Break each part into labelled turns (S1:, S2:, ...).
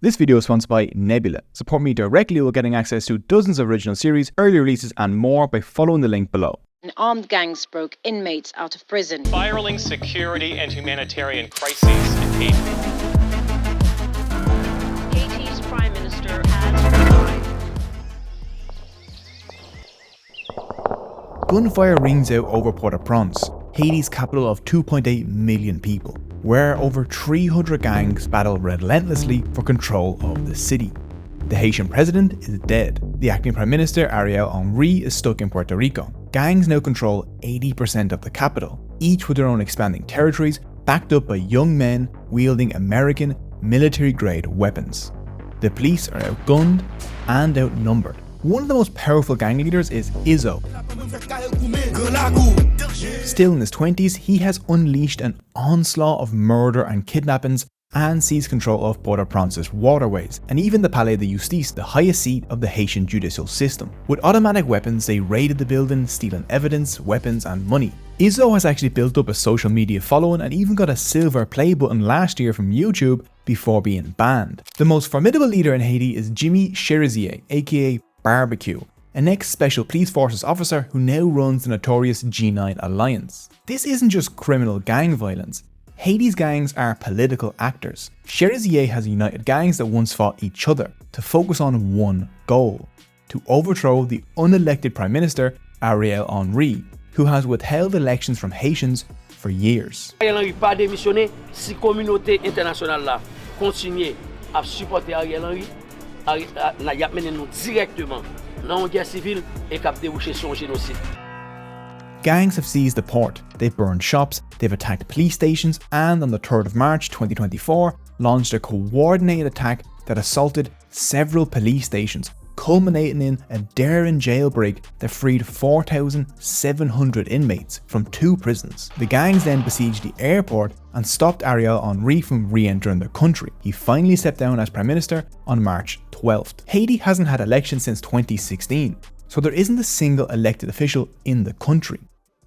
S1: This video is sponsored by Nebula. Support me directly while getting access to dozens of original series, early releases and more by following the link below.
S2: Armed gangs broke inmates out of prison.
S3: Spiraling security and humanitarian crises in Haiti.
S4: Haiti's Prime Minister has resigned.
S1: Gunfire rings out over Port-au-Prince, Haiti's capital of 2.8 million people, where over 300 gangs battle relentlessly for control of the city. The Haitian President is dead. The acting Prime Minister Ariel Henry is stuck in Puerto Rico. Gangs now control 80% of the capital, each with their own expanding territories, backed up by young men wielding American military-grade weapons. The police are outgunned and outnumbered. One of the most powerful gang leaders is Izzo. Still in his 20s, he has unleashed an onslaught of murder and kidnappings and seized control of Port-au-Prince's waterways, and even the Palais de Justice, the highest seat of the Haitian judicial system. With automatic weapons, they raided the building, stealing evidence, weapons and money. Izzo has actually built up a social media following and even got a silver play button last year from YouTube before being banned. The most formidable leader in Haiti is Jimmy Cherizier, aka Barbecue, an ex-Special Police Forces officer who now runs the notorious G9 Alliance. This isn't just criminal gang violence. Haiti's gangs are political actors. Cherizier has united gangs that once fought each other to focus on one goal: to overthrow the unelected Prime Minister Ariel Henry, who has withheld elections from Haitians for years.
S5: Ariel Henry pas démissionné si communauté internationale là continue à supporter Ariel Henry, la y a mené nous directement dans une guerre civile et cap déboucher sur un génocide.
S1: Gangs have seized the port, they've burned shops, they've attacked police stations, and on the 3rd of March 2024 launched a coordinated attack that assaulted several police stations, culminating in a daring jailbreak that freed 4,700 inmates from 2 prisons. The gangs then besieged the airport and stopped Ariel Henry from re-entering the country. He finally stepped down as Prime Minister on March 12th. Haiti hasn't had elections since 2016, so there isn't a single elected official in the country.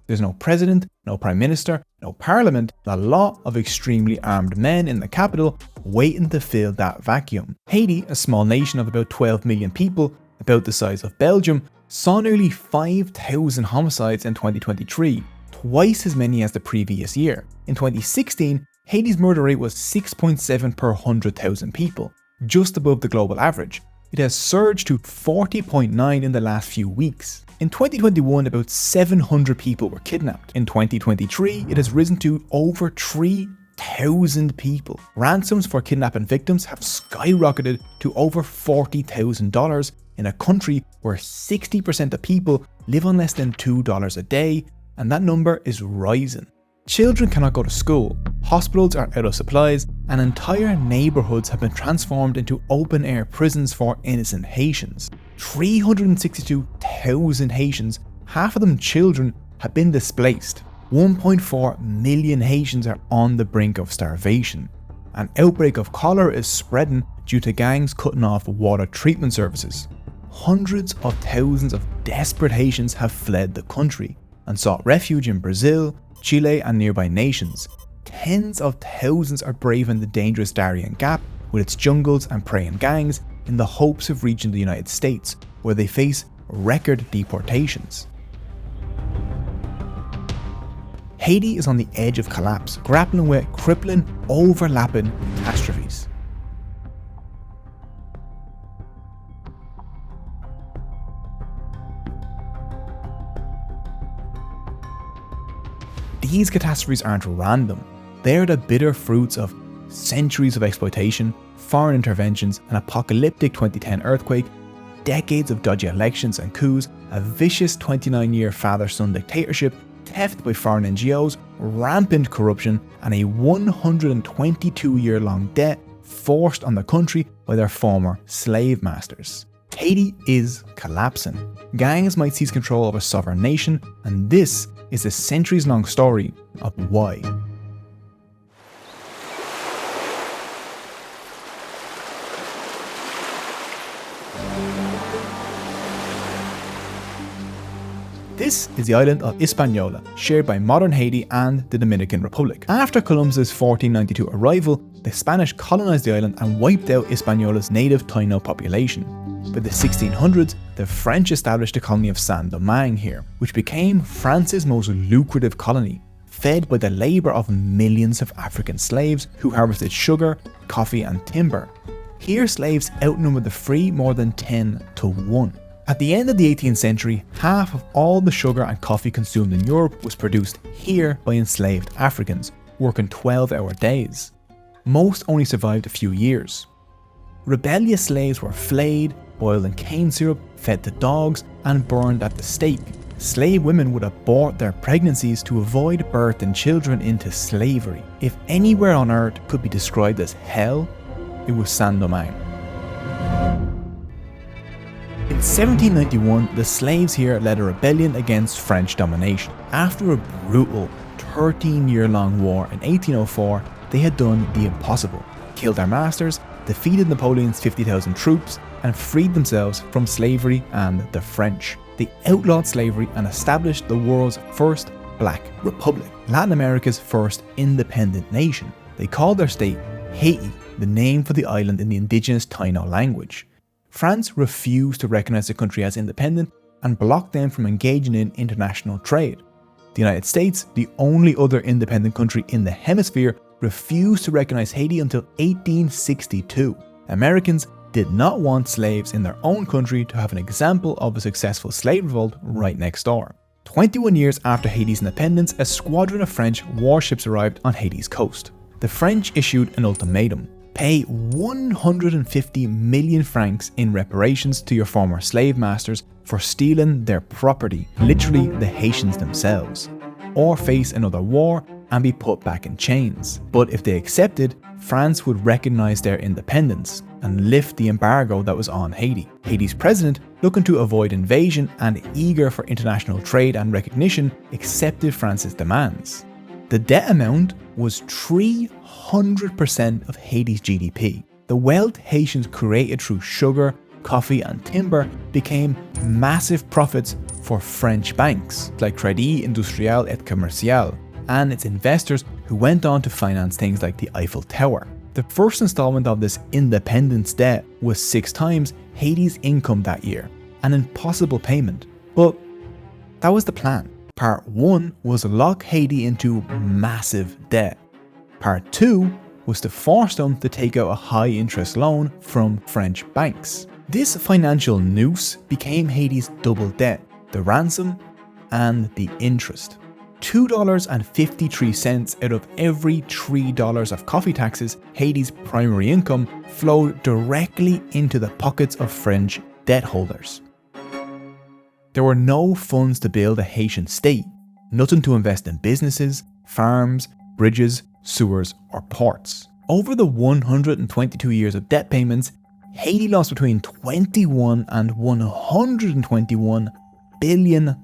S1: There's no president, no prime minister, no parliament, and a lot of extremely armed men in the capital waiting to fill that vacuum. Haiti, a small nation of about 12 million people, about the size of Belgium, saw nearly 5,000 homicides in 2023, twice as many as the previous year. In 2016, Haiti's murder rate was 6.7 per 100,000 people, just above the global average. It has surged to 40.9 in the last few weeks. In 2021, about 700 people were kidnapped. In 2023, it has risen to over 3,000 people. Ransoms for kidnapping victims have skyrocketed to over $40,000 in a country where 60% of people live on less than $2 a day, and that number is rising. Children cannot go to school, hospitals are out of supplies, and entire neighbourhoods have been transformed into open-air prisons for innocent Haitians. 362,000 Haitians, half of them children, have been displaced. 1.4 million Haitians are on the brink of starvation. An outbreak of cholera is spreading due to gangs cutting off water treatment services. Hundreds of thousands of desperate Haitians have fled the country and sought refuge in Brazil, Chile and nearby nations. Tens of thousands are braving the dangerous Darien Gap with its jungles and preying gangs in the hopes of reaching the United States, where they face record deportations. Haiti is on the edge of collapse, grappling with crippling, overlapping catastrophes. These catastrophes aren't random. They are the bitter fruits of centuries of exploitation, foreign interventions, an apocalyptic 2010 earthquake, decades of dodgy elections and coups, a vicious 29-year father-son dictatorship, theft by foreign NGOs, rampant corruption, and a 122-year-long debt forced on the country by their former slave masters. Haiti is collapsing. Gangs might seize control of a sovereign nation, and this is a centuries-long story of why. This is the island of Hispaniola, shared by modern Haiti and the Dominican Republic. After Columbus's 1492 arrival, the Spanish colonized the island and wiped out Hispaniola's native Taino population. By the 1600s, the French established a colony of Saint-Domingue here, which became France's most lucrative colony, fed by the labour of millions of African slaves who harvested sugar, coffee and timber. Here slaves outnumbered the free more than 10 to 1. At the end of the 18th century, half of all the sugar and coffee consumed in Europe was produced here by enslaved Africans, working 12-hour days. Most only survived a few years. Rebellious slaves were flayed, boiled in cane syrup, fed to dogs, and burned at the stake. Slave women would abort their pregnancies to avoid birthing children into slavery. If anywhere on earth could be described as hell, it was Saint-Domingue. In 1791, the slaves here led a rebellion against French domination. After a brutal 13-year-long war in 1804, they had done the impossible, killed their masters, defeated Napoleon's 50,000 troops, and freed themselves from slavery and the French. They outlawed slavery and established the world's first black republic, Latin America's first independent nation. They called their state Haiti, the name for the island in the indigenous Taino language. France refused to recognize the country as independent and blocked them from engaging in international trade. The United States, the only other independent country in the hemisphere, refused to recognize Haiti until 1862. Americans did not want slaves in their own country to have an example of a successful slave revolt right next door. 21 years after Haiti's independence, a squadron of French warships arrived on Haiti's coast. The French issued an ultimatum: pay 150 million francs in reparations to your former slave masters for stealing their property, literally the Haitians themselves, or face another war and be put back in chains. But if they accepted, France would recognize their independence and lift the embargo that was on Haiti. Haiti's president, looking to avoid invasion and eager for international trade and recognition, accepted France's demands. The debt amount was 300% of Haiti's GDP. The wealth Haitians created through sugar, coffee and timber became massive profits for French banks like Crédit Industriel et Commercial and its investors, who went on to finance things like the Eiffel Tower. The first installment of this independence debt was 6 times Haiti's income that year, an impossible payment. But that was the plan. Part 1 was to lock Haiti into massive debt. Part 2 was to force them to take out a high interest loan from French banks. This financial noose became Haiti's double debt, the ransom and the interest. $2.53 out of every $3 of coffee taxes, Haiti's primary income, flowed directly into the pockets of French debt holders. There were no funds to build a Haitian state, nothing to invest in businesses, farms, bridges, sewers or ports. Over the 122 years of debt payments, Haiti lost between $21 and $121 billion.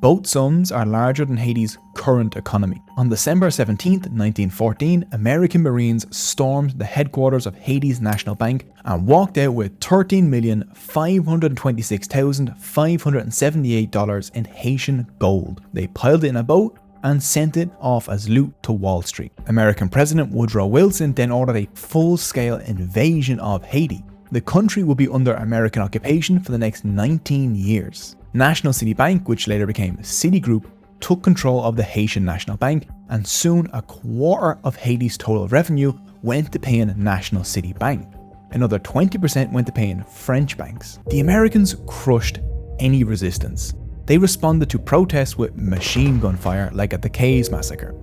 S1: Both sums are larger than Haiti's current economy. On December 17, 1914, American Marines stormed the headquarters of Haiti's National Bank and walked out with $13,526,578 in Haitian gold. They piled it in a boat and sent it off as loot to Wall Street. American President Woodrow Wilson then ordered a full-scale invasion of Haiti. The country would be under American occupation for the next 19 years. National City Bank, which later became Citigroup, took control of the Haitian National Bank, and soon a quarter of Haiti's total revenue went to paying National City Bank. Another 20% went to paying French banks. The Americans crushed any resistance. They responded to protests with machine gun fire, like at the Cays massacre.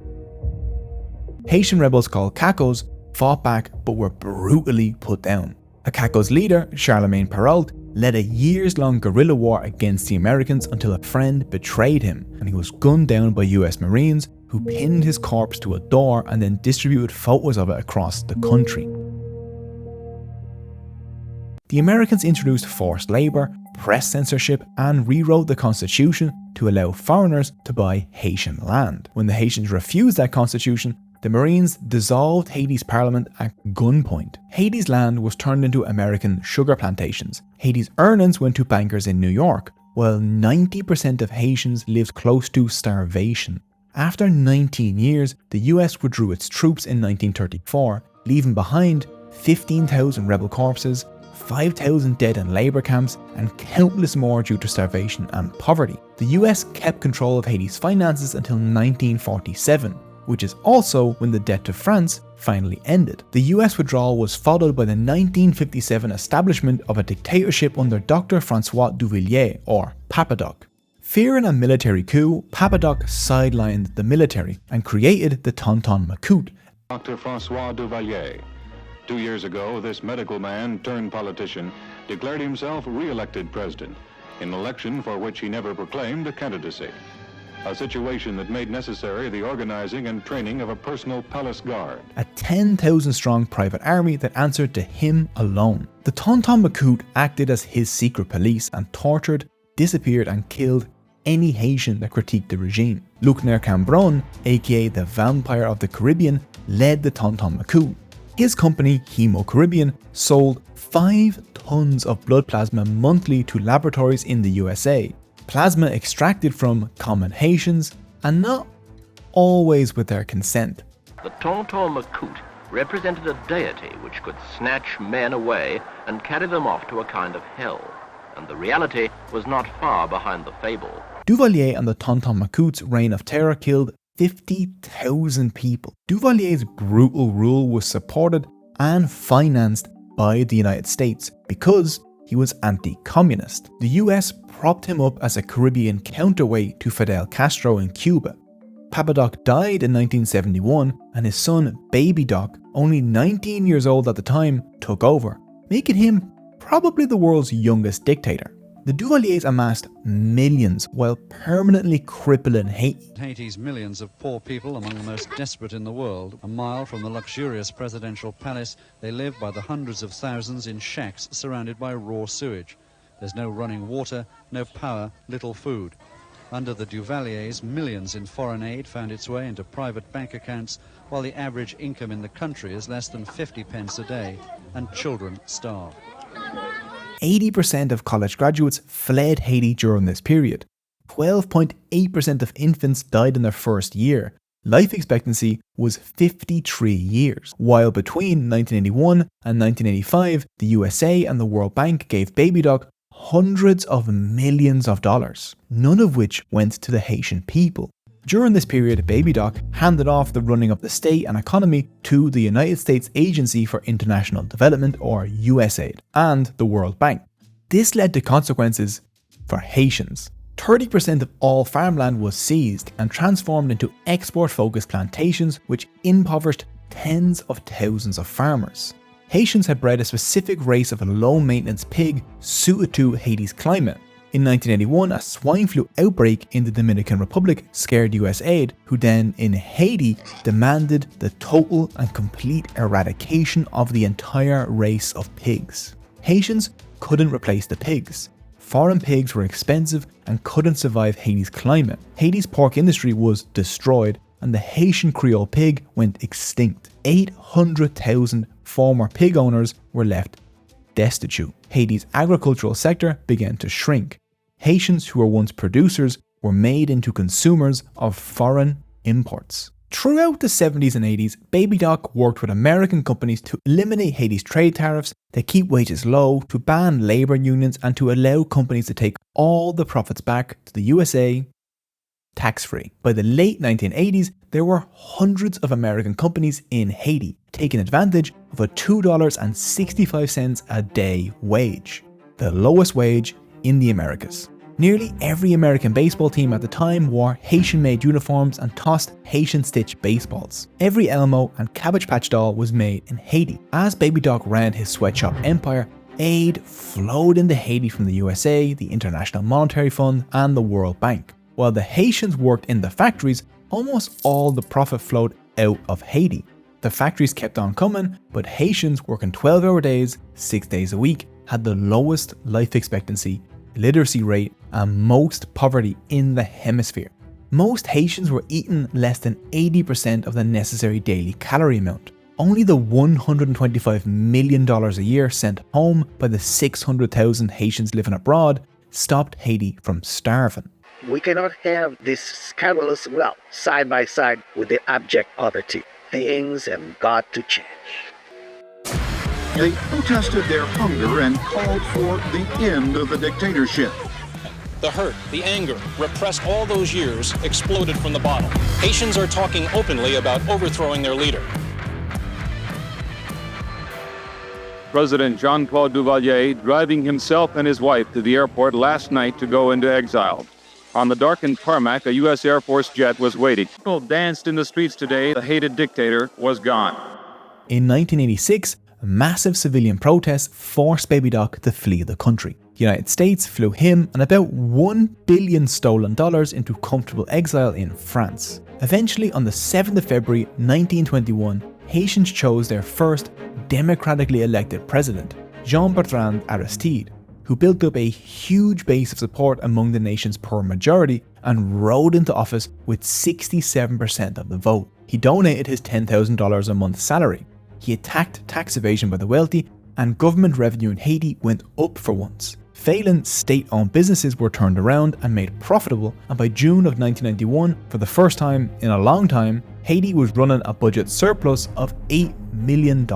S1: Haitian rebels called Cacos fought back but were brutally put down. A Cacos leader, Charlemagne Perrault, led a years-long guerrilla war against the Americans until a friend betrayed him and he was gunned down by US Marines, who pinned his corpse to a door and then distributed photos of it across the country. The Americans introduced forced labour, press censorship and rewrote the constitution to allow foreigners to buy Haitian land. When the Haitians refused that constitution, the Marines dissolved Haiti's parliament at gunpoint. Haiti's land was turned into American sugar plantations. Haiti's earnings went to bankers in New York, while 90% of Haitians lived close to starvation. After 19 years, the US withdrew its troops in 1934, leaving behind 15,000 rebel corpses, 5,000 dead in labour camps, and countless more due to starvation and poverty. The US kept control of Haiti's finances until 1947, which is also when the debt to France finally ended. The US withdrawal was followed by the 1957 establishment of a dictatorship under Dr. Francois Duvalier, or Papa Doc. Fearing a military coup, Papa Doc sidelined the military and created the Tonton Macoute.
S6: Dr. Francois Duvalier. 2 years ago, this medical man turned politician declared himself re-elected president in an election for which he never proclaimed a candidacy. A situation that made necessary the organizing and training of a personal palace guard.
S1: A 10,000 strong private army that answered to him alone. The Tonton Macoute acted as his secret police and tortured, disappeared and killed any Haitian that critiqued the regime. Luc-Ner Cambron, aka the Vampire of the Caribbean, led the Tonton Macoute. His company, Hemo Caribbean, sold 5 tons of blood plasma monthly to laboratories in the USA. Plasma extracted from common Haitians, and not always with their consent.
S7: The Tonton Macoute represented a deity which could snatch men away and carry them off to a kind of hell, and the reality was not far behind the fable.
S1: Duvalier and the Tonton Macoute's reign of terror killed 50,000 people. Duvalier's brutal rule was supported and financed by the United States because he was anti-communist. The US propped him up as a Caribbean counterweight to Fidel Castro in Cuba. Papa Doc died in 1971 and his son Baby Doc, only 19 years old at the time, took over, making him probably the world's youngest dictator. The Duvaliers amassed millions while permanently crippling Haiti.
S8: Haiti's millions of poor people, among the most desperate in the world. A mile from the luxurious presidential palace, they live by the hundreds of thousands in shacks surrounded by raw sewage. There's no running water, no power, little food. Under the Duvaliers, millions in foreign aid found its way into private bank accounts, while the average income in the country is less than 50 pence a day, and children starve.
S1: 80% of college graduates fled Haiti during this period. 12.8% of infants died in their first year. Life expectancy was 53 years, while between 1981 and 1985, the USA and the World Bank gave Baby Doc hundreds of millions of dollars, none of which went to the Haitian people. During this period, Baby Doc handed off the running of the state and economy to the United States Agency for International Development, or USAID, and the World Bank. This led to consequences for Haitians. 30% of all farmland was seized and transformed into export-focused plantations, which impoverished tens of thousands of farmers. Haitians had bred a specific race of a low-maintenance pig suited to Haiti's climate. In 1981, a swine flu outbreak in the Dominican Republic scared USAID, who then, in Haiti, demanded the total and complete eradication of the entire race of pigs. Haitians couldn't replace the pigs. Foreign pigs were expensive and couldn't survive Haiti's climate. Haiti's pork industry was destroyed, and the Haitian Creole pig went extinct. 800,000 former pig owners were left destitute. Haiti's agricultural sector began to shrink. Haitians who were once producers were made into consumers of foreign imports. Throughout the 70s and 80s, Baby Doc worked with American companies to eliminate Haiti's trade tariffs, to keep wages low, to ban labour unions, and to allow companies to take all the profits back to the USA tax-free. By the late 1980s, there were hundreds of American companies in Haiti taking advantage of a $2.65 a day wage, the lowest wage in the Americas. Nearly every American baseball team at the time wore Haitian-made uniforms and tossed Haitian-stitched baseballs. Every Elmo and Cabbage Patch doll was made in Haiti. As Baby Doc ran his sweatshop empire, aid flowed into Haiti from the USA, the International Monetary Fund, and the World Bank. While the Haitians worked in the factories, almost all the profit flowed out of Haiti. The factories kept on coming, but Haitians working 12-hour days, 6 days a week, had the lowest life expectancy, literacy rate, and most poverty in the hemisphere. Most Haitians were eating less than 80% of the necessary daily calorie amount. Only the $125 million a year sent home by the 600,000 Haitians living abroad stopped Haiti from starving.
S9: We cannot have this scandalous wealth side by side with the abject poverty. Things have got to change.
S10: They protested their hunger and called for the end of the dictatorship.
S11: The hurt, the anger, repressed all those years, exploded from the bottom. Haitians are talking openly about overthrowing their leader.
S6: President Jean-Claude Duvalier driving himself and his wife to the airport last night to go into exile. On the darkened tarmac, a U.S. Air Force jet was waiting. People danced in the streets today. The hated dictator was gone.
S1: In 1986, massive civilian protests forced Baby Doc to flee the country. The United States flew him and about $1 billion stolen dollars into comfortable exile in France. Eventually, on the 7th of February 1921, Haitians chose their first democratically elected president, Jean-Bertrand Aristide, who built up a huge base of support among the nation's poor majority and rode into office with 67% of the vote. He donated his $10,000 a month salary. He attacked tax evasion by the wealthy, and government revenue in Haiti went up for once. Failing state-owned businesses were turned around and made profitable, and by June of 1991, for the first time in a long time, Haiti was running a budget surplus of $8 million.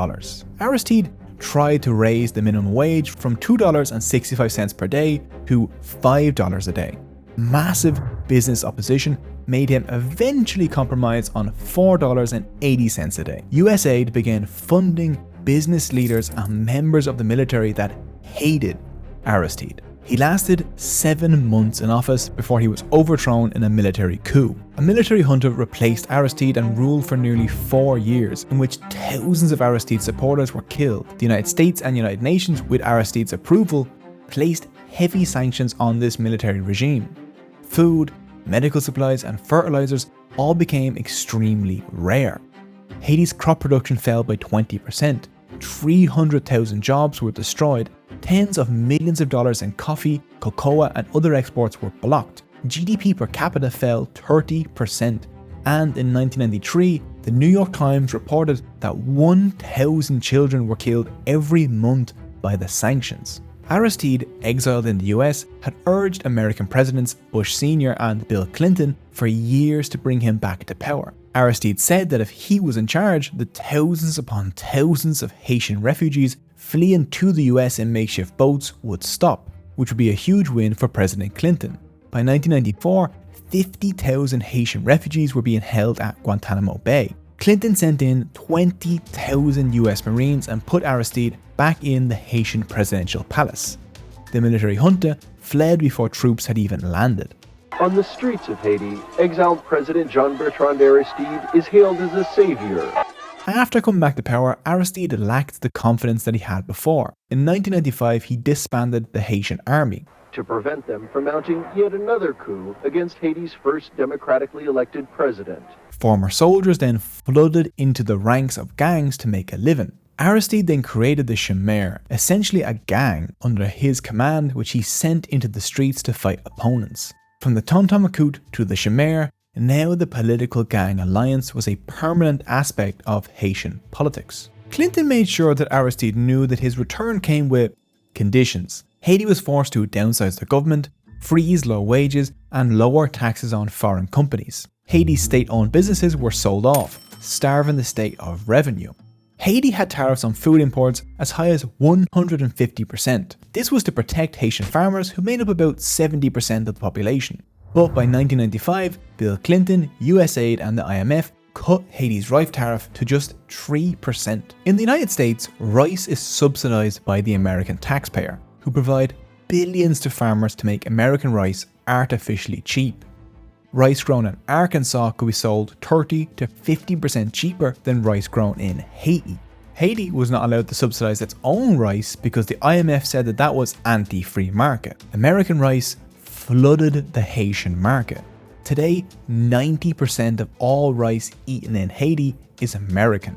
S1: Aristide tried to raise the minimum wage from $2.65 per day to $5 a day. Massive business opposition made him eventually compromise on $4.80 a day. USAID began funding business leaders and members of the military that hated Aristide. He lasted 7 months in office before he was overthrown in a military coup. A military junta replaced Aristide and ruled for nearly 4 years, in which thousands of Aristide's supporters were killed. The United States and United Nations, with Aristide's approval, placed heavy sanctions on this military regime. Food, medical supplies, and fertilizers all became extremely rare. Haiti's crop production fell by 20%. 300,000 jobs were destroyed. Tens of millions of dollars in coffee, cocoa, and other exports were blocked. GDP per capita fell 30%. And in 1993, the New York Times reported that 1,000 children were killed every month by the sanctions. Aristide, exiled in the US, had urged American presidents Bush Sr. and Bill Clinton for years to bring him back to power. Aristide said that if he was in charge, the thousands upon thousands of Haitian refugees fleeing to the US in makeshift boats would stop, which would be a huge win for President Clinton. By 1994, 50,000 Haitian refugees were being held at Guantanamo Bay. Clinton sent in 20,000 US Marines and put Aristide back in the Haitian presidential palace. The military junta fled before troops had even landed.
S12: On the streets of Haiti, exiled President Jean-Bertrand Aristide is hailed as a savior.
S1: After coming back to power, Aristide lacked the confidence that he had before. In 1995, he disbanded the Haitian army
S12: to prevent them from mounting yet another coup against Haiti's first democratically elected president.
S1: Former soldiers then flooded into the ranks of gangs to make a living. Aristide then created the Chimère, essentially a gang under his command, which he sent into the streets to fight opponents. From the Tonton-Macoute to the Chimère, now the political gang alliance was a permanent aspect of Haitian politics. Clinton made sure that Aristide knew that his return came with conditions. Haiti was forced to downsize their government, freeze low wages, and lower taxes on foreign companies. Haiti's state-owned businesses were sold off, starving the state of revenue. Haiti had tariffs on food imports as high as 150%. This was to protect Haitian farmers, who made up about 70% of the population. But by 1995, Bill Clinton, USAID, and the IMF cut Haiti's rice tariff to just 3%. In the United States, rice is subsidized by the American taxpayer, who provide billions to farmers to make American rice artificially cheap. Rice grown in Arkansas could be sold 30 to 50% cheaper than rice grown in Haiti. Haiti was not allowed to subsidize its own rice because the IMF said that that was anti-free market. American rice flooded the Haitian market. Today, 90% of all rice eaten in Haiti is American.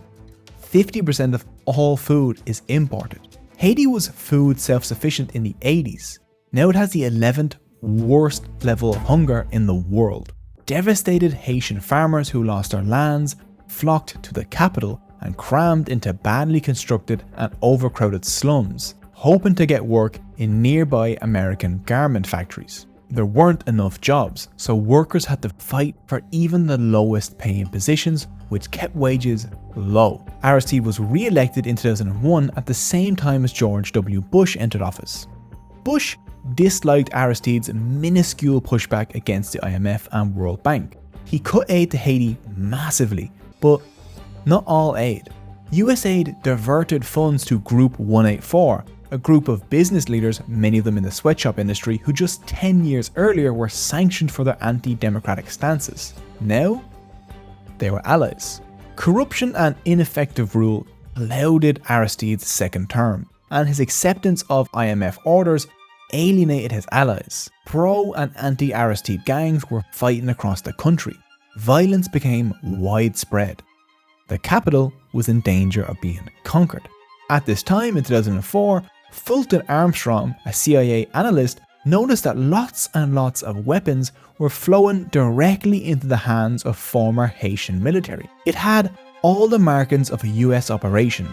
S1: 50% of all food is imported. Haiti was food self-sufficient in the 80s. Now it has the 11th worst level of hunger in the world. Devastated Haitian farmers who lost their lands flocked to the capital and crammed into badly constructed and overcrowded slums, hoping to get work in nearby American garment factories. There weren't enough jobs, so workers had to fight for even the lowest paying positions, which kept wages low. Aristide was re-elected in 2001 at the same time as George W. Bush entered office. Bush disliked Aristide's minuscule pushback against the IMF and World Bank. He cut aid to Haiti massively, but not all aid. US aid diverted funds to Group 184, a group of business leaders, many of them in the sweatshop industry, who just 10 years earlier were sanctioned for their anti-democratic stances. Now, they were allies. Corruption and ineffective rule clouded Aristide's second term, and his acceptance of IMF orders alienated his allies. Pro and anti-Aristide gangs were fighting across the country. Violence became widespread. The capital was in danger of being conquered. At this time in 2004, Fulton Armstrong, a CIA analyst, noticed that lots and lots of weapons were flowing directly into the hands of former Haitian military. It had all the markings of a US operation.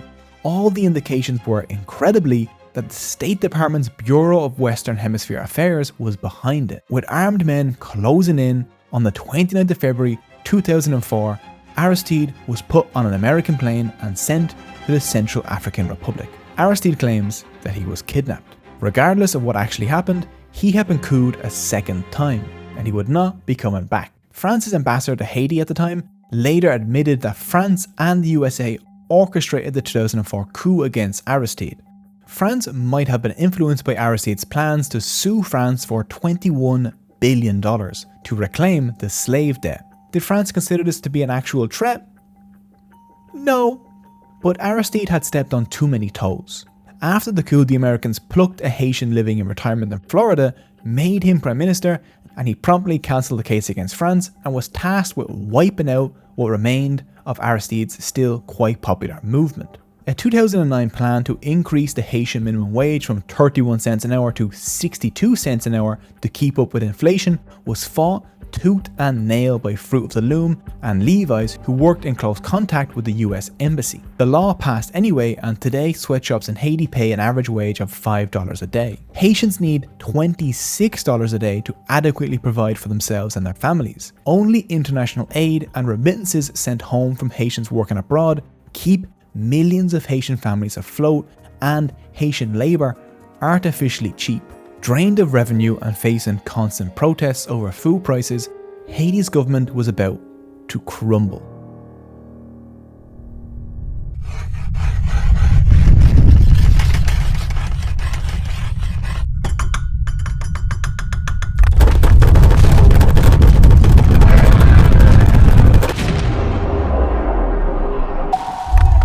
S1: All the indications were, incredibly, that the State Department's Bureau of Western Hemisphere Affairs was behind it. With armed men closing in, on the 29th of February 2004, Aristide was put on an American plane and sent to the Central African Republic. Aristide claims that he was kidnapped. Regardless of what actually happened, he had been couped a second time, and he would not be coming back. France's ambassador to Haiti at the time later admitted that France and the USA orchestrated the 2004 coup against Aristide. France might have been influenced by Aristide's plans to sue France for $21 billion to reclaim the slave debt. Did France consider this to be an actual threat? No, but Aristide had stepped on too many toes. After the coup, the Americans plucked a Haitian living in retirement in Florida, made him Prime Minister, and he promptly cancelled the case against France and was tasked with wiping out what remained of Aristide's still quite popular movement. A 2009 plan to increase the Haitian minimum wage from 31 cents an hour to 62 cents an hour to keep up with inflation was fought tooth and nail by Fruit of the Loom and Levi's, who worked in close contact with the US Embassy. The law passed anyway, and today sweatshops in Haiti pay an average wage of $5 a day. Haitians need $26 a day to adequately provide for themselves and their families. Only international aid and remittances sent home from Haitians working abroad keep millions of Haitian families afloat, and Haitian labour artificially cheap. Drained of revenue and facing constant protests over food prices, Haiti's government was about to crumble.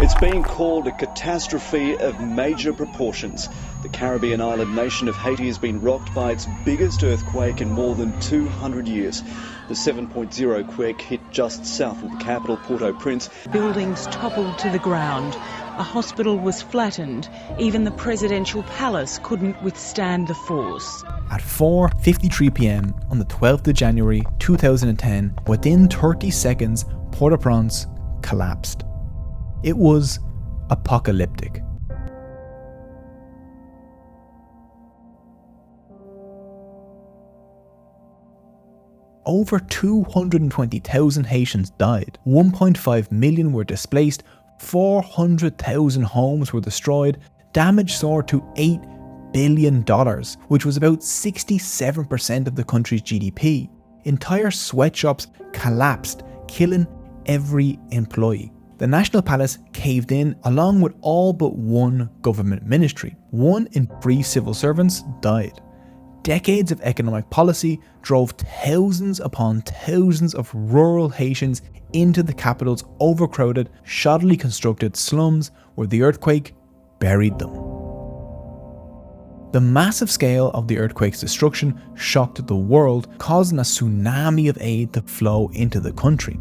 S13: It's being called a catastrophe of major proportions. The Caribbean island nation of Haiti has been rocked by its biggest earthquake in more than 200 years. The 7.0 quake hit just south of the capital, Port-au-Prince.
S14: Buildings toppled to the ground. A hospital was flattened. Even the presidential palace couldn't withstand the force.
S1: At 4:53 p.m. on the 12th of January 2010, within 30 seconds, Port-au-Prince collapsed. It was apocalyptic. Over 220,000 Haitians died, 1.5 million were displaced, 400,000 homes were destroyed, damage soared to $8 billion, which was about 67% of the country's GDP. Entire sweatshops collapsed, killing every employee. The National Palace caved in along with all but one government ministry. 1 in 3 civil servants died. Decades of economic policy drove thousands upon thousands of rural Haitians into the capital's overcrowded, shoddily constructed slums where the earthquake buried them. The massive scale of the earthquake's destruction shocked the world, causing a tsunami of aid to flow into the country.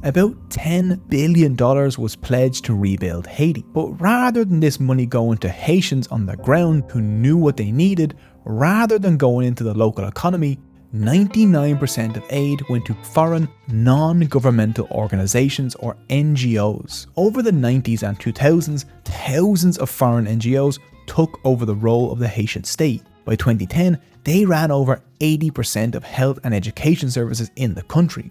S1: About $10 billion was pledged to rebuild Haiti, but rather than this money going to Haitians on the ground who knew what they needed, rather than going into the local economy, 99% of aid went to foreign, non-governmental organisations or NGOs. Over the 90s and 2000s, thousands of foreign NGOs took over the role of the Haitian state. By 2010, they ran over 80% of health and education services in the country.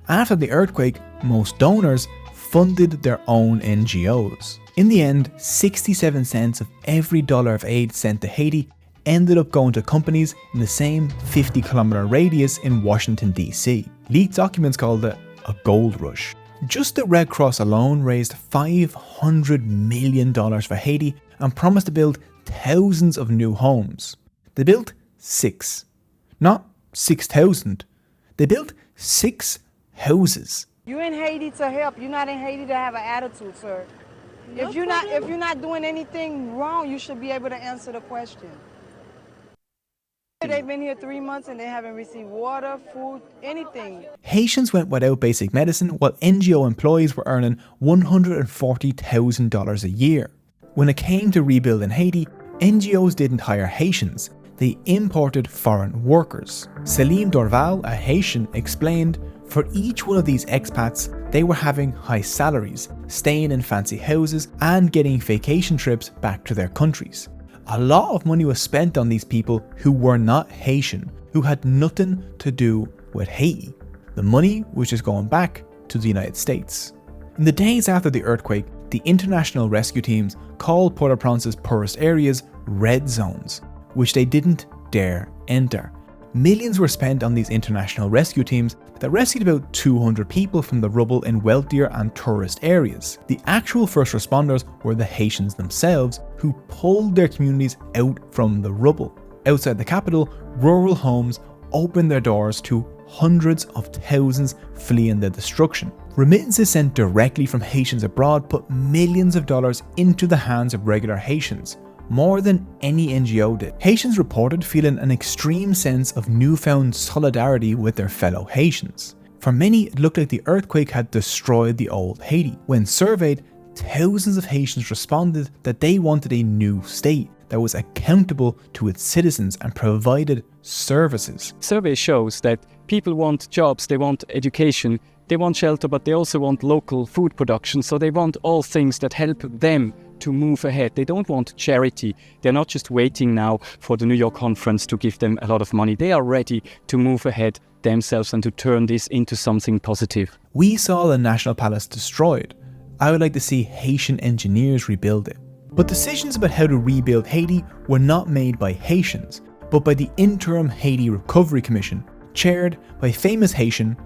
S1: After the earthquake, most donors funded their own NGOs. In the end, 67 cents of every dollar of aid sent to Haiti ended up going to companies in the same 50-kilometer radius in Washington, D.C. Leaked documents called it a gold rush. Just the Red Cross alone raised $500 million for Haiti and promised to build thousands of new homes. They built 6. Not 6,000. They built 6 houses.
S15: You're in Haiti to help. You're not in Haiti to have an attitude, sir. If you're not doing anything wrong, you should be able to answer the question. They've been here 3 months and they haven't received water, food, anything.
S1: Haitians went without basic medicine while NGO employees were earning $140,000 a year. When it came to rebuilding Haiti, NGOs didn't hire Haitians, they imported foreign workers. Selim Dorval, a Haitian, explained, for each one of these expats, they were having high salaries, staying in fancy houses, and getting vacation trips back to their countries. A lot of money was spent on these people who were not Haitian, who had nothing to do with Haiti. The money was just going back to the United States. In the days after the earthquake, the international rescue teams called Port-au-Prince's poorest areas red zones, which they didn't dare enter. Millions were spent on these international rescue teams that rescued about 200 people from the rubble in wealthier and tourist areas. The actual first responders were the Haitians themselves, who pulled their communities out from the rubble. Outside the capital, rural homes opened their doors to hundreds of thousands fleeing the destruction. Remittances sent directly from Haitians abroad put millions of dollars into the hands of regular Haitians, more than any NGO did. Haitians reported feeling an extreme sense of newfound solidarity with their fellow Haitians. For many, it looked like the earthquake had destroyed the old Haiti. When surveyed, thousands of Haitians responded that they wanted a new state that was accountable to its citizens and provided services.
S16: Survey shows that people want jobs, they want education, they want shelter, but they also want local food production, so they want all things that help them to move ahead. They don't want charity. They're not just waiting now for the New York conference to give them a lot of money. They are ready to move ahead themselves and to turn this into something positive.
S1: We saw the National Palace destroyed. I would like to see Haitian engineers rebuild it. But decisions about how to rebuild Haiti were not made by Haitians, but by the Interim Haiti Recovery Commission, chaired by famous Haitian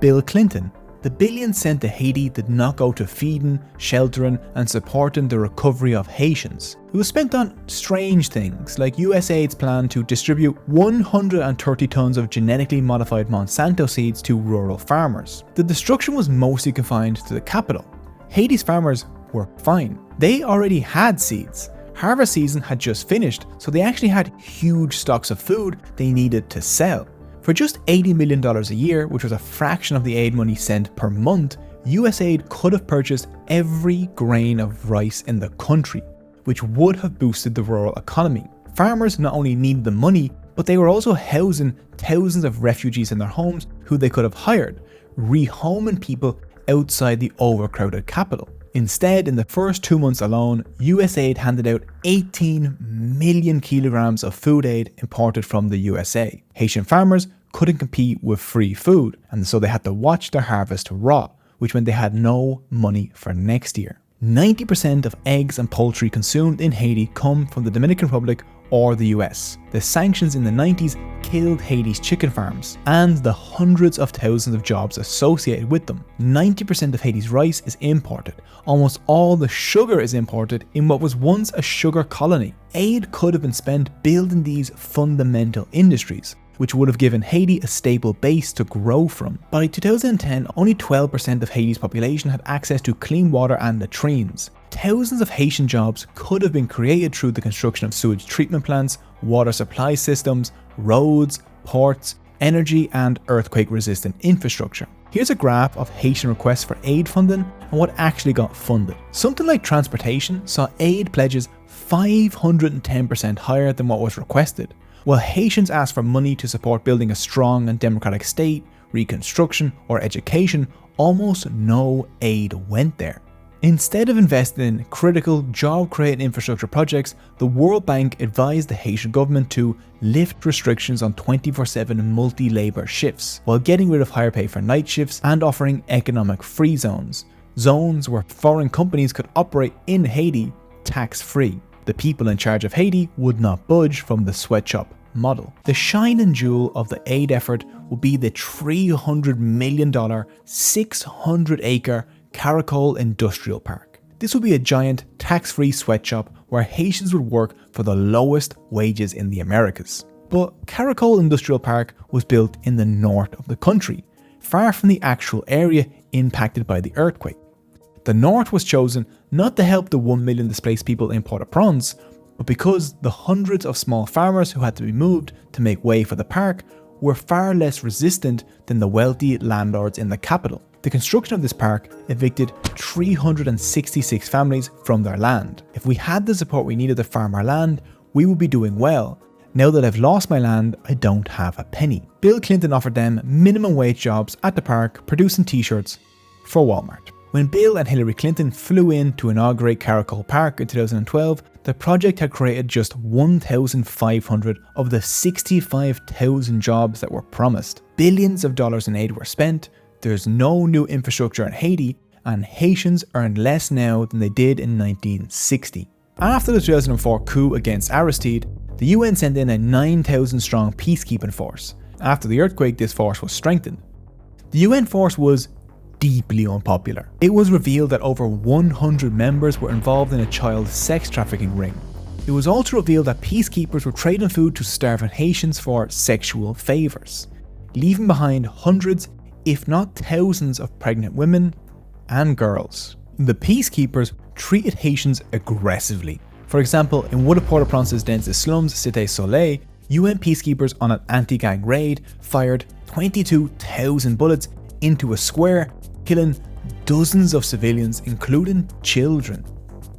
S1: Bill Clinton. The billions sent to Haiti did not go to feeding, sheltering and supporting the recovery of Haitians. It was spent on strange things like USAID's plan to distribute 130 tons of genetically modified Monsanto seeds to rural farmers. The destruction was mostly confined to the capital. Haiti's farmers were fine. They already had seeds. Harvest season had just finished, so they actually had huge stocks of food they needed to sell. For just $80 million a year, which was a fraction of the aid money sent per month, USAID could have purchased every grain of rice in the country, which would have boosted the rural economy. Farmers not only needed the money, but they were also housing thousands of refugees in their homes who they could have hired, rehoming people outside the overcrowded capital. Instead, in the first 2 months alone, USAID handed out 18 million kilograms of food aid imported from the USA. Haitian farmers couldn't compete with free food, and so they had to watch their harvest rot, which meant they had no money for next year. 90% of eggs and poultry consumed in Haiti come from the Dominican Republic or the US. The sanctions in the 90s killed Haiti's chicken farms and the hundreds of thousands of jobs associated with them. 90% of Haiti's rice is imported. Almost all the sugar is imported in what was once a sugar colony. Aid could have been spent building these fundamental industries, which would have given Haiti a stable base to grow from. By 2010, only 12% of Haiti's population had access to clean water and latrines. Thousands of Haitian jobs could have been created through the construction of sewage treatment plants, water supply systems, roads, ports, energy and earthquake-resistant infrastructure. Here's a graph of Haitian requests for aid funding and what actually got funded. Something like transportation saw aid pledges 510% higher than what was requested. While Haitians asked for money to support building a strong and democratic state, reconstruction or education, almost no aid went there. Instead of investing in critical job-creating infrastructure projects, the World Bank advised the Haitian government to lift restrictions on 24/7 multi-labour shifts, while getting rid of higher pay for night shifts and offering economic free zones. Zones where foreign companies could operate in Haiti tax-free. The people in charge of Haiti would not budge from the sweatshop model. The shining jewel of the aid effort would be the $300 million, 600-acre Caracol Industrial Park. This would be a giant tax-free sweatshop where Haitians would work for the lowest wages in the Americas. But Caracol Industrial Park was built in the north of the country, far from the actual area impacted by the earthquake. The north was chosen not to help the 1 million displaced people in Port-au-Prince, but because the hundreds of small farmers who had to be moved to make way for the park were far less resistant than the wealthy landlords in the capital. The construction of this park evicted 366 families from their land. If we had the support we needed to farm our land, we would be doing well. Now that I've lost my land, I don't have a penny. Bill Clinton offered them minimum wage jobs at the park producing t-shirts for Walmart. When Bill and Hillary Clinton flew in to inaugurate Caracol Park in 2012, the project had created just 1,500 of the 65,000 jobs that were promised. Billions of dollars in aid were spent, there's no new infrastructure in Haiti, and Haitians earn less now than they did in 1960. After the 2004 coup against Aristide, the UN sent in a 9,000 strong peacekeeping force. After the earthquake, this force was strengthened. The UN force was deeply unpopular. It was revealed that over 100 members were involved in a child sex trafficking ring. It was also revealed that peacekeepers were trading food to starving Haitians for sexual favours, leaving behind hundreds, if not thousands, of pregnant women and girls. The peacekeepers treated Haitians aggressively. For example, in one of Port-au-Prince's densest slums, Cité Soleil, UN peacekeepers on an anti-gang raid fired 22,000 bullets into a square, killing dozens of civilians, including children.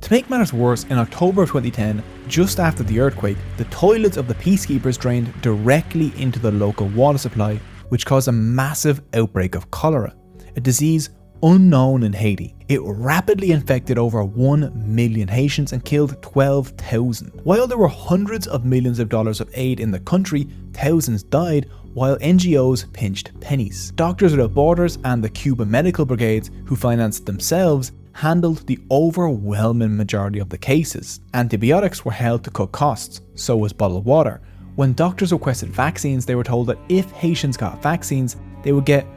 S1: To make matters worse, in October of 2010, just after the earthquake, the toilets of the peacekeepers drained directly into the local water supply, which caused a massive outbreak of cholera, a disease unknown in Haiti. It rapidly infected over 1 million Haitians and killed 12,000. While there were hundreds of millions of dollars of aid in the country, thousands died while NGOs pinched pennies. Doctors Without Borders and the Cuban medical brigades, who financed themselves, handled the overwhelming majority of the cases. Antibiotics were held to cut costs, so was bottled water. When doctors requested vaccines, they were told that if Haitians got vaccines, they would get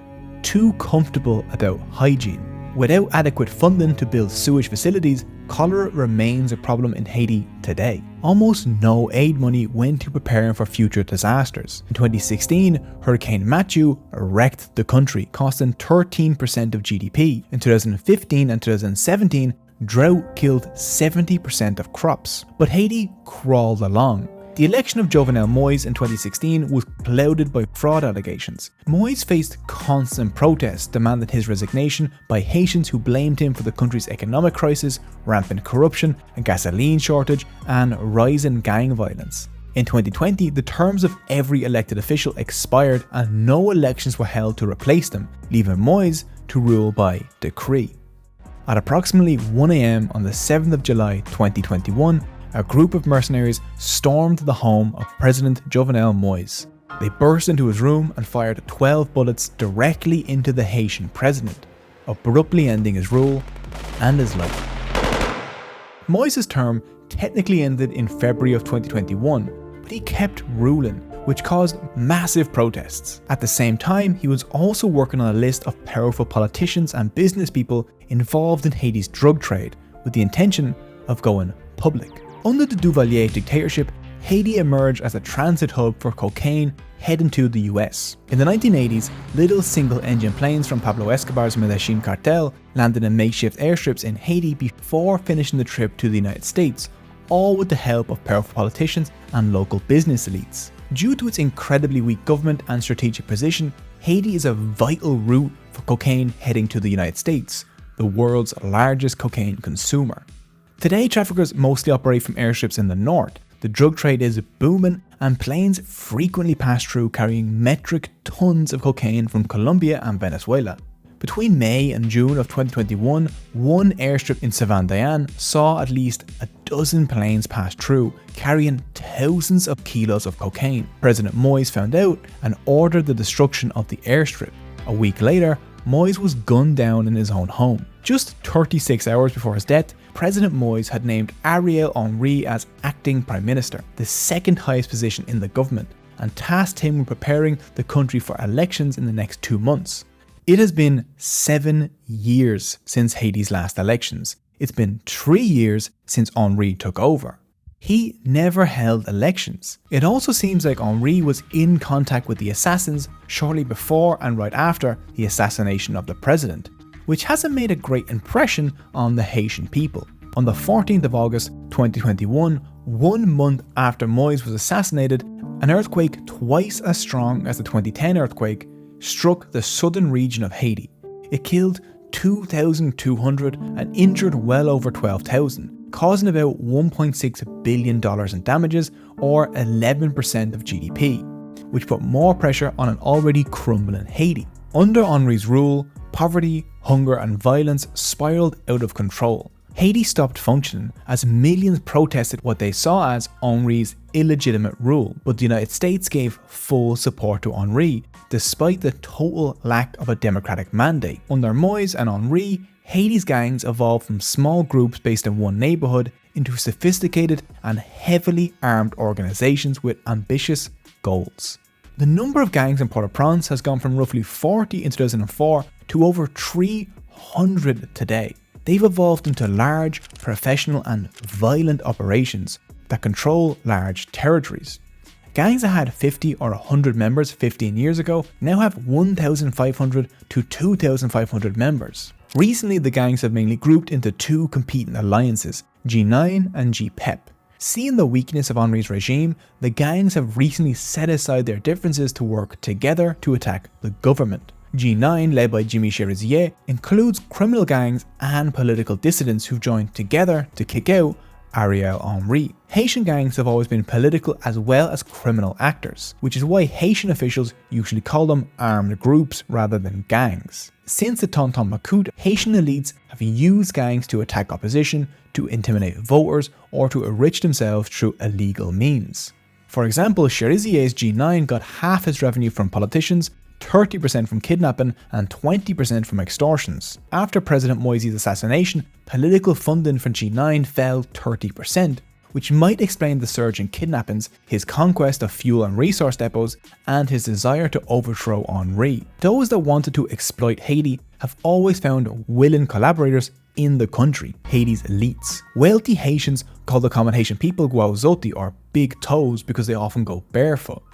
S1: too comfortable about hygiene. Without adequate funding to build sewage facilities, cholera remains a problem in Haiti today. Almost no aid money went to preparing for future disasters. In 2016, Hurricane Matthew wrecked the country, costing 13% of GDP. In 2015 and 2017, drought killed 70% of crops. But Haiti crawled along. The election of Jovenel Moïse in 2016 was clouded by fraud allegations. Moïse faced constant protests demanding his resignation by Haitians who blamed him for the country's economic crisis, rampant corruption, a gasoline shortage, and rising gang violence. In 2020, the terms of every elected official expired and no elections were held to replace them, leaving Moïse to rule by decree. At approximately 1 AM on the 7th of July 2021, a group of mercenaries stormed the home of President Jovenel Moïse. They burst into his room and fired 12 bullets directly into the Haitian president, abruptly ending his rule and his life. Moïse's term technically ended in February of 2021, but he kept ruling, which caused massive protests. At the same time, he was also working on a list of powerful politicians and business people involved in Haiti's drug trade, with the intention of going public. Under the Duvalier dictatorship, Haiti emerged as a transit hub for cocaine heading to the US. In the 1980s, little single-engine planes from Pablo Escobar's Medellin cartel landed in makeshift airstrips in Haiti before finishing the trip to the United States, all with the help of powerful politicians and local business elites. Due to its incredibly weak government and strategic position, Haiti is a vital route for cocaine heading to the United States, the world's largest cocaine consumer. Today, traffickers mostly operate from airstrips in the north. The drug trade is booming and planes frequently pass through carrying metric tons of cocaine from Colombia and Venezuela. Between May and June of 2021, one airstrip in Savandayan saw at least a dozen planes pass through, carrying thousands of kilos of cocaine. President Moise found out and ordered the destruction of the airstrip. A week later, Moise was gunned down in his own home. Just 36 hours before his death, President Moise had named Ariel Henry as acting Prime Minister, the second highest position in the government, and tasked him with preparing the country for elections in the next 2 months. It has been 7 years since Haiti's last elections. It's been 3 years since Henry took over. He never held elections. It also seems like Henry was in contact with the assassins shortly before and right after the assassination of the president, which hasn't made a great impression on the Haitian people. On the 14th of August 2021, 1 month after Moise was assassinated, an earthquake twice as strong as the 2010 earthquake struck the southern region of Haiti. It killed 2,200 and injured well over 12,000, causing about $1.6 billion in damages, or 11% of GDP, which put more pressure on an already crumbling Haiti. Under Henry's rule, poverty, hunger and violence spiraled out of control. Haiti stopped functioning as millions protested what they saw as Henry's illegitimate rule, but the United States gave full support to Henry, despite the total lack of a democratic mandate. Under Moise and Henry, Haiti's gangs evolved from small groups based in one neighborhood into sophisticated and heavily armed organizations with ambitious goals. The number of gangs in Port-au-Prince has gone from roughly 40 in 2004 to over 300 today. They've evolved into large, professional and violent operations that control large territories. Gangs that had 50 or 100 members 15 years ago now have 1,500 to 2,500 members. Recently, the gangs have mainly grouped into two competing alliances, G9 and GPEP. Seeing the weakness of Henry's regime, the gangs have recently set aside their differences to work together to attack the government. G9, led by Jimmy Cherizier, includes criminal gangs and political dissidents who've joined together to kick out Ariel Henry. Haitian gangs have always been political as well as criminal actors, which is why Haitian officials usually call them armed groups rather than gangs. Since the Tonton Macoute, Haitian elites have used gangs to attack opposition, to intimidate voters, or to enrich themselves through illegal means. For example, Cherizier's G9 got half his revenue from politicians, 30% from kidnapping and 20% from extortions. After President Moise's assassination, political funding for G9 fell 30%, which might explain the surge in kidnappings, his conquest of fuel and resource depots, and his desire to overthrow Henry. Those that wanted to exploit Haiti have always found willing collaborators in the country, Haiti's elites. Wealthy Haitians call the common Haitian people guauzoti, or big toes, because they often go barefoot.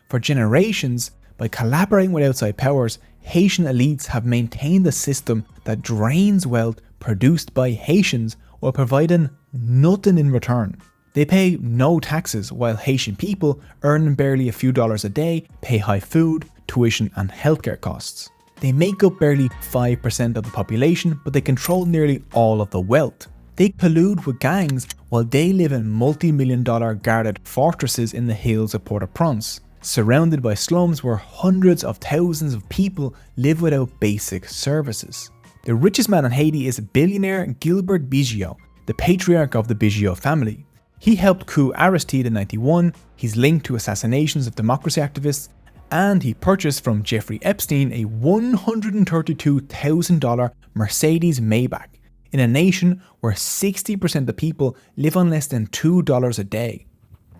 S1: For generations, by collaborating with outside powers, Haitian elites have maintained a system that drains wealth produced by Haitians while providing nothing in return. They pay no taxes, while Haitian people, earning barely a few dollars a day, pay high food, tuition and healthcare costs. They make up barely 5% of the population, but they control nearly all of the wealth. They collude with gangs while they live in multi-million-dollar guarded fortresses in the hills of Port-au-Prince, surrounded by slums where hundreds of thousands of people live without basic services. The richest man in Haiti is billionaire Gilbert Bigiot, the patriarch of the Bigiot family. He helped coup Aristide in 91, he's linked to assassinations of democracy activists, and he purchased from Jeffrey Epstein a $132,000 Mercedes Maybach, in a nation where 60% of people live on less than $2 a day.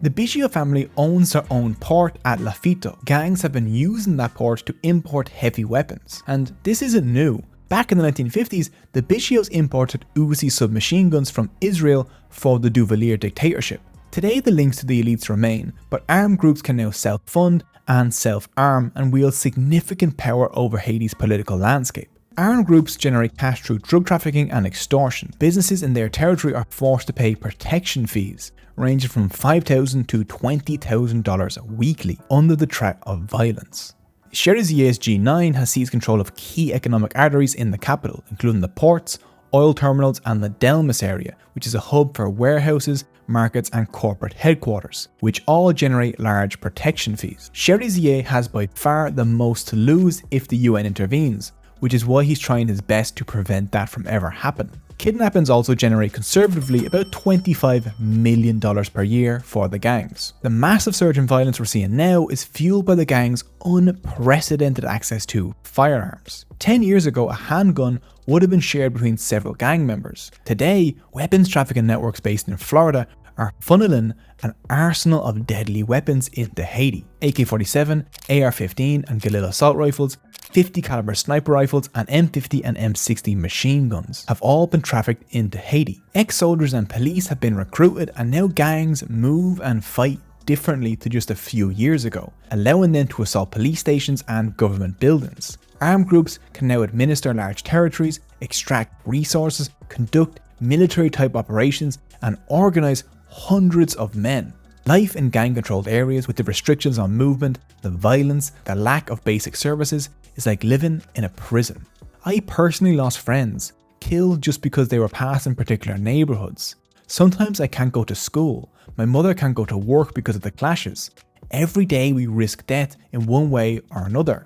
S1: The Bigiot family owns their own port at Lafito. Gangs have been using that port to import heavy weapons. And this isn't new. Back in the 1950s, the Bigiots imported Uzi submachine guns from Israel for the Duvalier dictatorship. Today the links to the elites remain, but armed groups can now self-fund and self-arm and wield significant power over Haiti's political landscape. Armed groups generate cash through drug trafficking and extortion. Businesses in their territory are forced to pay protection fees, ranging from $5,000 to $20,000 weekly, under the threat of violence. Cherizier's G9 has seized control of key economic arteries in the capital, including the ports, oil terminals and the Delmas area, which is a hub for warehouses, markets and corporate headquarters, which all generate large protection fees. Cherizier has by far the most to lose if the UN intervenes, which is why he's trying his best to prevent that from ever happening. Kidnappings also generate conservatively about $25 million per year for the gangs. The massive surge in violence we're seeing now is fueled by the gangs' unprecedented access to firearms. 10 years ago, a handgun would have been shared between several gang members. Today, weapons trafficking networks based in Florida are funneling an arsenal of deadly weapons into Haiti. AK-47, AR-15 and guerrilla assault rifles, 50 caliber sniper rifles and M50 and M60 machine guns have all been trafficked into Haiti. Ex-soldiers and police have been recruited, and now gangs move and fight differently to just a few years ago, allowing them to assault police stations and government buildings. Armed groups can now administer large territories, extract resources, conduct military-type operations, and organise hundreds of men. Life in gang-controlled areas with the restrictions on movement, the violence, the lack of basic services is like living in a prison. I personally lost friends, killed just because they were passing particular neighbourhoods. Sometimes I can't go to school, my mother can't go to work because of the clashes. Every day we risk death in one way or another.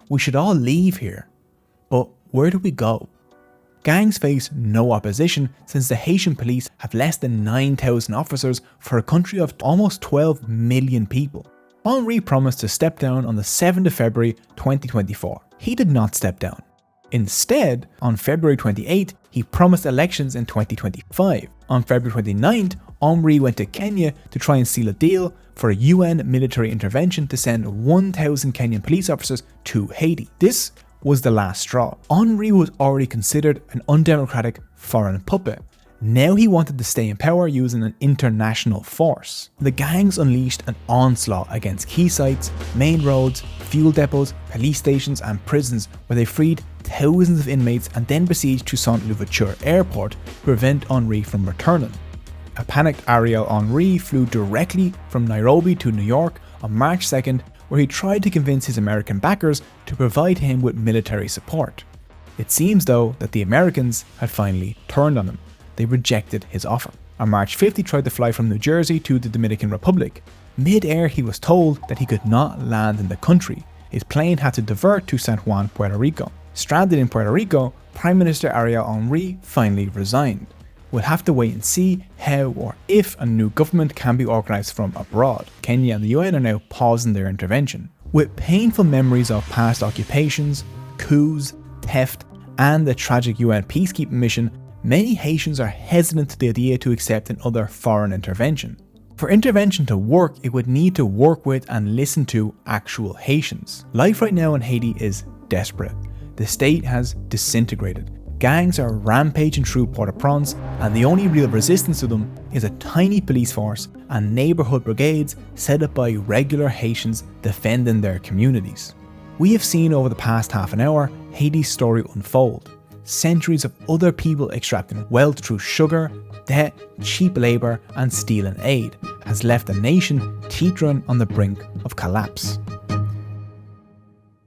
S1: We should all leave here. But where do we go? Gangs face no opposition since the Haitian police have less than 9,000 officers for a country of almost 12 million people. Henry promised to step down on the 7th of February 2024. He did not step down. Instead, on February 28th, he promised elections in 2025. On February 29th, Henry went to Kenya to try and seal a deal for a UN military intervention to send 1,000 Kenyan police officers to Haiti. This was the last straw. Henry was already considered an undemocratic foreign puppet. Now he wanted to stay in power using an international force. The gangs unleashed an onslaught against key sites, main roads, fuel depots, police stations and prisons, where they freed thousands of inmates and then besieged Toussaint Louverture airport to prevent Henry from returning. A panicked Ariel Henry flew directly from Nairobi to New York on March 2nd, where he tried to convince his American backers to provide him with military support. It seems though that the Americans had finally turned on him. They rejected his offer. On March 5th, he tried to fly from New Jersey to the Dominican Republic. Mid-air, he was told that he could not land in the country. His plane had to divert to San Juan, Puerto Rico. Stranded in Puerto Rico, Prime Minister Ariel Henry finally resigned. We'll have to wait and see how or if a new government can be organised from abroad. Kenya and the UN are now pausing their intervention. With painful memories of past occupations, coups, theft, and the tragic UN peacekeeping mission, many Haitians are hesitant to the idea to accept another foreign intervention. For intervention to work, it would need to work with and listen to actual Haitians. Life right now in Haiti is desperate. The state has disintegrated. Gangs are rampaging through Port-au-Prince, and the only real resistance to them is a tiny police force and neighbourhood brigades set up by regular Haitians defending their communities. We have seen over the past half an hour Haiti's story unfold. Centuries of other people extracting wealth through sugar, debt, cheap labour and stealing aid has left the nation teetering on the brink of collapse.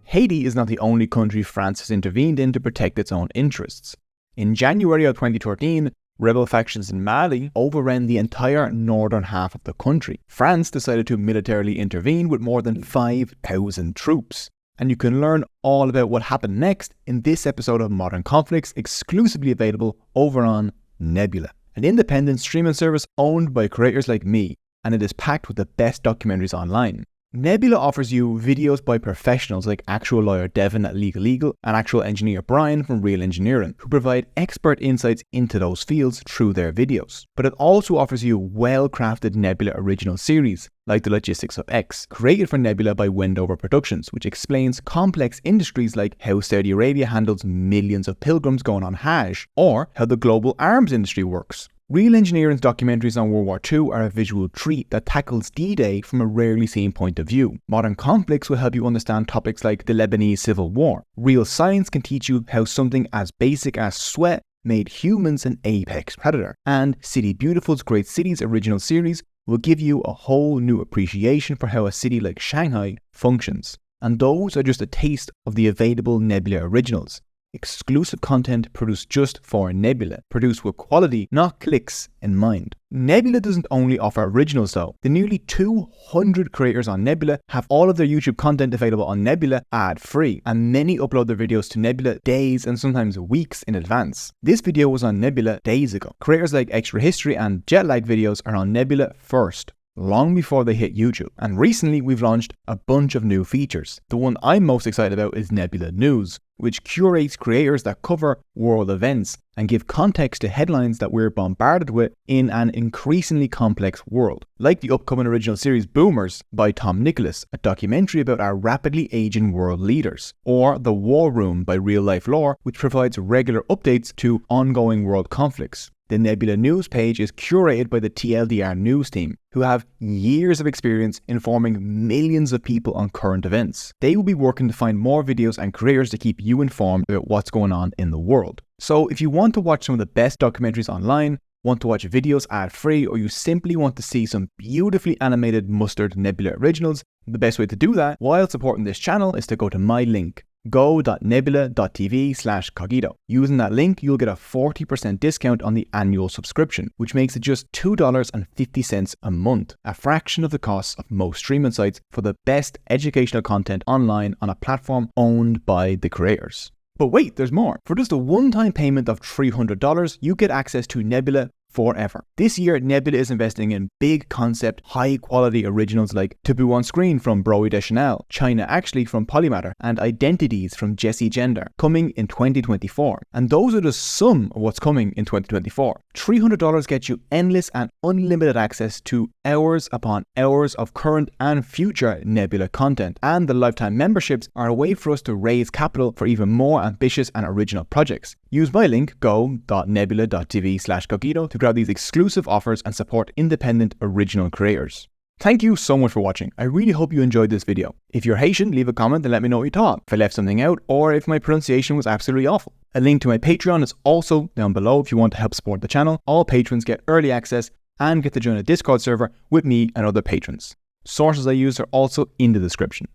S1: Haiti is not the only country France has intervened in to protect its own interests. In January of 2013, rebel factions in Mali overran the entire northern half of the country. France decided to militarily intervene with more than 5,000 troops. And you can learn all about what happened next in this episode of Modern Conflicts, exclusively available over on Nebula, an independent streaming service owned by creators like me, and it is packed with the best documentaries online. Nebula offers you videos by professionals like actual lawyer Devin at Legal and actual engineer Brian from Real Engineering, who provide expert insights into those fields through their videos. But it also offers you well-crafted Nebula original series, like The Logistics of X, created for Nebula by Wendover Productions, which explains complex industries like how Saudi Arabia handles millions of pilgrims going on Hajj, or how the global arms industry works. Real Engineering's documentaries on World War II are a visual treat that tackles D-Day from a rarely seen point of view. Modern Conflicts will help you understand topics like the Lebanese Civil War. Real Science can teach you how something as basic as sweat made humans an apex predator. And City Beautiful's Great Cities original series will give you a whole new appreciation for how a city like Shanghai functions. And those are just a taste of the available Nebula originals. exclusive content produced just for Nebula, produced with quality, not clicks, in mind. Nebula doesn't only offer originals though. The nearly 200 creators on Nebula have all of their YouTube content available on Nebula ad-free, and many upload their videos to Nebula days and sometimes weeks in advance. This video was on Nebula days ago. Creators like Extra History and Jetlag videos are on Nebula first, long before they hit YouTube. And recently we've launched a bunch of new features. The one I'm most excited about is Nebula News, which curates creators that cover world events and give context to headlines that we're bombarded with in an increasingly complex world. Like the upcoming original series Boomers by Tom Nicholas, a documentary about our rapidly aging world leaders, or The War Room by Real Life Lore, which provides regular updates to ongoing world conflicts. The Nebula News page is curated by the TLDR News team, who have years of experience informing millions of people on current events. They will be working to find more videos and creators to keep you informed about what's going on in the world. So if you want to watch some of the best documentaries online, want to watch videos ad-free, or you simply want to see some beautifully animated mustard Nebula originals, the best way to do that while supporting this channel is to go to my link, go.nebula.tv/cogito. Using that link, you'll get a 40% discount on the annual subscription, which makes it just $2.50 a month, a fraction of the cost of most streaming sites for the best educational content online on a platform owned by the creators. But wait, there's more. For just a one-time payment of $300, you get access to Nebula forever. This year, Nebula is investing in big concept, high quality originals like Taboo on Screen from Broy Deschanel, China Actually from Polymatter, and Identities from Jesse Gender, coming in 2024. And those are just some of what's coming in 2024. $300 gets you endless and unlimited access to hours upon hours of current and future Nebula content. And the lifetime memberships are a way for us to raise capital for even more ambitious and original projects. Use my link, go.nebula.tv/cogito, to grab these exclusive offers and support independent original creators. Thank you so much for watching. I really hope you enjoyed this video. If you're Haitian, leave a comment and let me know what you thought, if I left something out, or if my pronunciation was absolutely awful. A link to my Patreon is also down below if you want to help support the channel. All patrons get early access and get to join a Discord server with me and other patrons. Sources I use are also in the description.